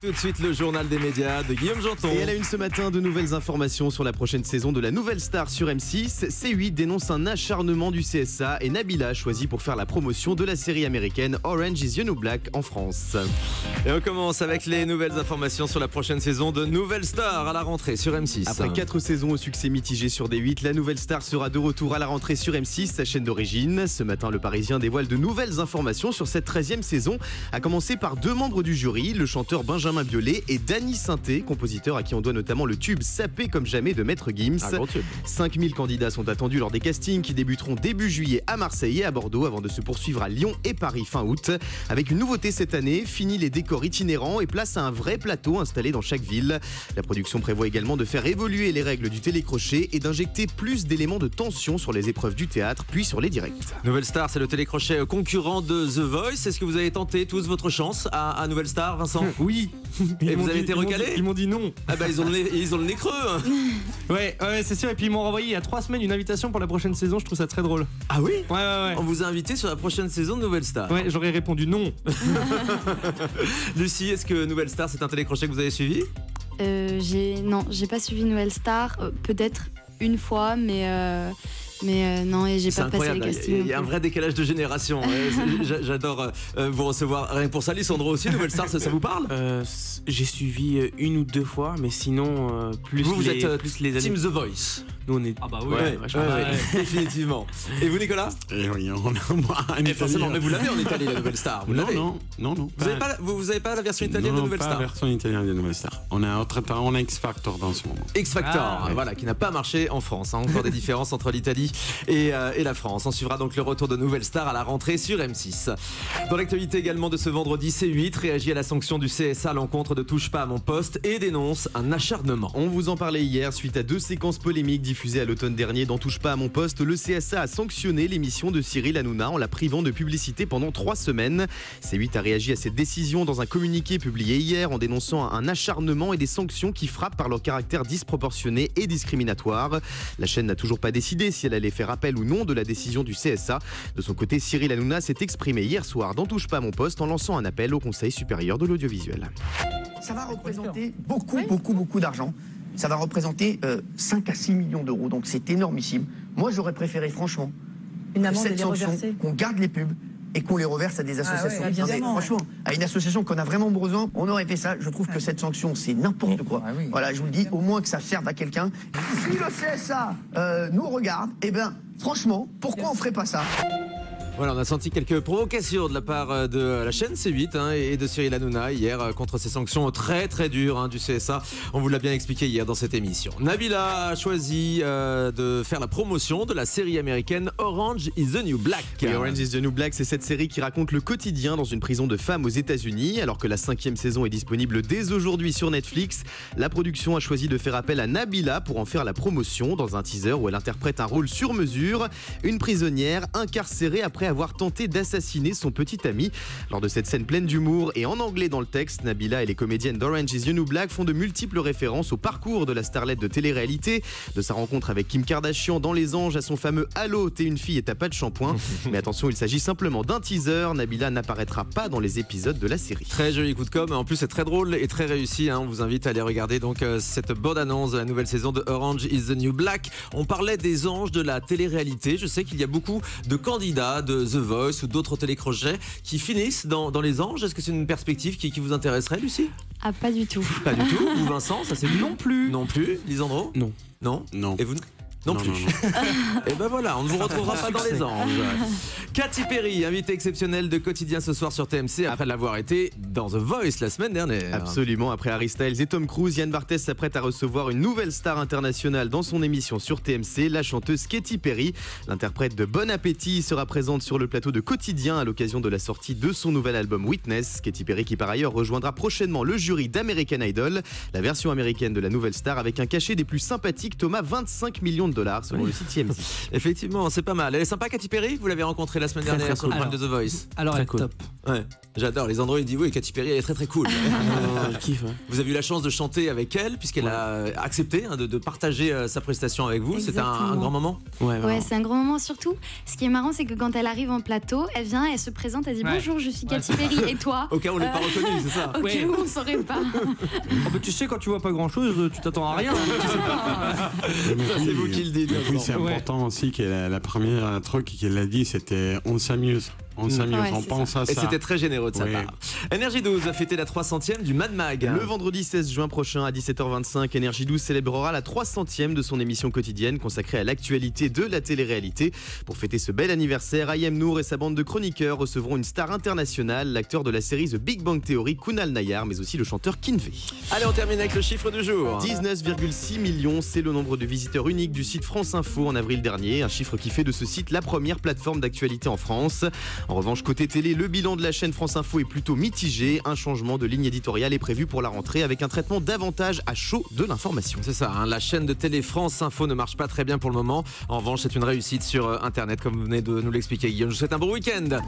Tout de suite, le journal des médias de Guillaume Janton. Et à la une ce matin, de nouvelles informations sur la prochaine saison de la Nouvelle Star sur M6. C8 dénonce un acharnement du CSA et Nabila choisie pour faire la promotion de la série américaine Orange is the New Black en France. Et on commence avec les nouvelles informations sur la prochaine saison de Nouvelle Star à la rentrée sur M6. Après 4 saisons au succès mitigé sur D8, la Nouvelle Star sera de retour à la rentrée sur M6, sa chaîne d'origine. Ce matin, le Parisien dévoile de nouvelles informations sur cette 13e saison, à commencer par 2 membres du jury, le chanteur Benjamin Biolay et Danny Sainté, compositeur à qui on doit notamment le tube Sapé comme jamais de Maître Gims. 5000 candidats sont attendus lors des castings qui débuteront début juillet à Marseille et à Bordeaux avant de se poursuivre à Lyon et Paris fin août. Avec une nouveauté cette année, fini les décors itinérants et place à un vrai plateau installé dans chaque ville. La production prévoit également de faire évoluer les règles du télécrochet et d'injecter plus d'éléments de tension sur les épreuves du théâtre puis sur les directs. Nouvelle Star, c'est le télécrochet concurrent de The Voice. Est-ce que vous avez tenté tous votre chance à Nouvelle Star, Vincent? Oui. Et vous avez été recalé? Ils m'ont dit non. Ah bah ils ont le nez creux. Hein. Ouais, c'est sûr. Et puis ils m'ont renvoyé il y a 3 semaines une invitation pour la prochaine saison. Je trouve ça très drôle. Ah oui? Ouais. On vous a invité sur la prochaine saison de Nouvelle Star. Ouais, j'aurais répondu non. Lucie, est-ce que Nouvelle Star, c'est un télécrochet que vous avez suivi? Non, j'ai pas suivi Nouvelle Star. Peut-être une fois, mais non, et j'ai pas passé les castings. Il y a un vrai décalage de génération. J'adore vous recevoir. Rien que pour ça, Lisandro aussi, Nouvelle Star, ça vous parle? J'ai suivi 1 ou 2 fois, mais sinon plus vous les, êtes plus les années. Team The Voice. Nous on est. Ah bah oui. Ouais, définitivement. Et vous, Nicolas? Oui, on a moi. Forcément, mais vous l'avez en Italie, la Nouvelle Star. Vous l'avez? Non. Vous avez pas la version italienne de Nouvelle Pas Star? la version italienne de Nouvelle Star. On a X Factor dans ce moment. X Factor, voilà, qui n'a pas marché en France. Encore des différences entre l'Italie et la France. On suivra donc le retour de Nouvelle Star à la rentrée sur M6. Dans l'actualité également de ce vendredi, C8 réagit à la sanction du CSA à l'encontre de Touche pas à mon poste et dénonce un acharnement. On vous en parlait hier suite à 2 séquences polémiques diffusées à l'automne dernier dans Touche pas à mon poste. Le CSA a sanctionné l'émission de Cyril Hanouna en la privant de publicité pendant 3 semaines. C8 a réagi à cette décision dans un communiqué publié hier en dénonçant un acharnement et des sanctions qui frappent par leur caractère disproportionné et discriminatoire. La chaîne n'a toujours pas décidé si elle allait faire appel ou non de la décision du CSA. De son côté, Cyril Hanouna s'est exprimé hier soir dans Touche pas à mon poste en lançant un appel au Conseil supérieur de l'audiovisuel. Ça va représenter beaucoup d'argent. Ça va représenter 5 à 6 millions d'euros, donc c'est énormissime. Moi, j'aurais préféré, franchement, cette sanction, qu'on garde les pubs et qu'on les reverse à des associations. Franchement, à une association qu'on a vraiment besoin, on aurait fait ça. Je trouve que cette sanction, c'est n'importe quoi. Voilà, je vous le dis, au moins que ça serve à quelqu'un. Si le CSA nous regarde, franchement, pourquoi on ferait pas ça ? Voilà, on a senti quelques provocations de la part de la chaîne C8 et de Cyril Hanouna hier contre ces sanctions très très dures du CSA. On vous l'a bien expliqué hier dans cette émission. Nabila a choisi de faire la promotion de la série américaine Orange is the New Black. Et Orange is the New Black, c'est cette série qui raconte le quotidien dans une prison de femmes aux États-Unis. Alors que la 5e saison est disponible dès aujourd'hui sur Netflix, la production a choisi de faire appel à Nabila pour en faire la promotion dans un teaser où elle interprète un rôle sur mesure, une prisonnière incarcérée après avoir tenté d'assassiner son petit ami. Lors de cette scène pleine d'humour et en anglais dans le texte, Nabila et les comédiennes d'Orange is the New Black font de multiples références au parcours de la starlette de télé-réalité, de sa rencontre avec Kim Kardashian dans Les Anges à son fameux « Allô, t'es une fille et t'as pas de shampoing ». Mais attention, il s'agit simplement d'un teaser. Nabila n'apparaîtra pas dans les épisodes de la série. Très joli coup de com', en plus c'est très drôle et très réussi. On vous invite à aller regarder donc cette bande-annonce de la nouvelle saison de Orange is the New Black. On parlait des anges de la télé-réalité. Je sais qu'il y a beaucoup de candidats de The Voice ou d'autres télécrochets qui finissent dans les anges. Est-ce que c'est une perspective qui vous intéresserait, Lucie? Ah, pas du tout. Pas du tout. Vous, Vincent, ça c'est Non plus. Non plus. Lisandro? Non. Et vous? Non plus. Et ben voilà, on ne vous retrouvera pas dans les anges. Katy Perry, invitée exceptionnelle de Quotidien ce soir sur TMC après l'avoir été dans The Voice la semaine dernière. Absolument, après Harry Styles et Tom Cruise, Yann Barthès s'apprête à recevoir une nouvelle star internationale dans son émission sur TMC, la chanteuse Katy Perry. L'interprète de Bon Appétit sera présente sur le plateau de Quotidien à l'occasion de la sortie de son nouvel album Witness. Katy Perry qui par ailleurs rejoindra prochainement le jury d'American Idol, la version américaine de la nouvelle star avec un cachet des plus sympathiques, Thomas, 25 millions de $50 selon le site TMZ. Effectivement, c'est pas mal. Elle est sympa, Katy Perry. Vous l'avez rencontrée la semaine dernière sur le programme de The Voice. Alors, elle est top. Ouais, j'adore. Les androïdes disent oui, Katy Perry, elle est très très cool. Je kiffe. Ouais. Vous avez eu la chance de chanter avec elle, puisqu'elle a accepté de partager sa prestation avec vous. C'était un grand moment. Ouais, c'est un grand moment. Surtout, ce qui est marrant, c'est que quand elle arrive en plateau, elle vient, elle se présente, elle dit bonjour, je suis Katy Perry. Et toi? Au cas où on l'ait pas reconnu, c'est ça. Au cas où on saurait pas. Oh, bah, tu sais, quand tu vois pas grand chose, tu t'attends à rien. Tu sais pas. C'est vous qui le dites. Oui, c'est important aussi que la première truc qu'elle a dit, c'était on s'amuse. On s'amuse, on pense à ça. Et c'était très généreux de sa part. Énergie 12 a fêté la 300e du Mad Mag. Le vendredi 16 juin prochain à 17h25, Énergie 12 célébrera la 300e de son émission quotidienne consacrée à l'actualité de la télé-réalité. Pour fêter ce bel anniversaire, Ayem Nour et sa bande de chroniqueurs recevront une star internationale, l'acteur de la série The Big Bang Theory, Kunal Nayar, mais aussi le chanteur Kinvey. Allez, on termine avec le chiffre du jour. 19,6 millions, c'est le nombre de visiteurs uniques du site France Info en avril dernier, un chiffre qui fait de ce site la première plateforme d'actualité en France. En revanche, côté télé, le bilan de la chaîne France Info est plutôt mitigé. Un changement de ligne éditoriale est prévu pour la rentrée avec un traitement davantage à chaud de l'information. C'est ça, la chaîne de télé France Info ne marche pas très bien pour le moment. En revanche, c'est une réussite sur Internet, comme vous venez de nous l'expliquer, Guillaume. Je vous souhaite un bon week-end.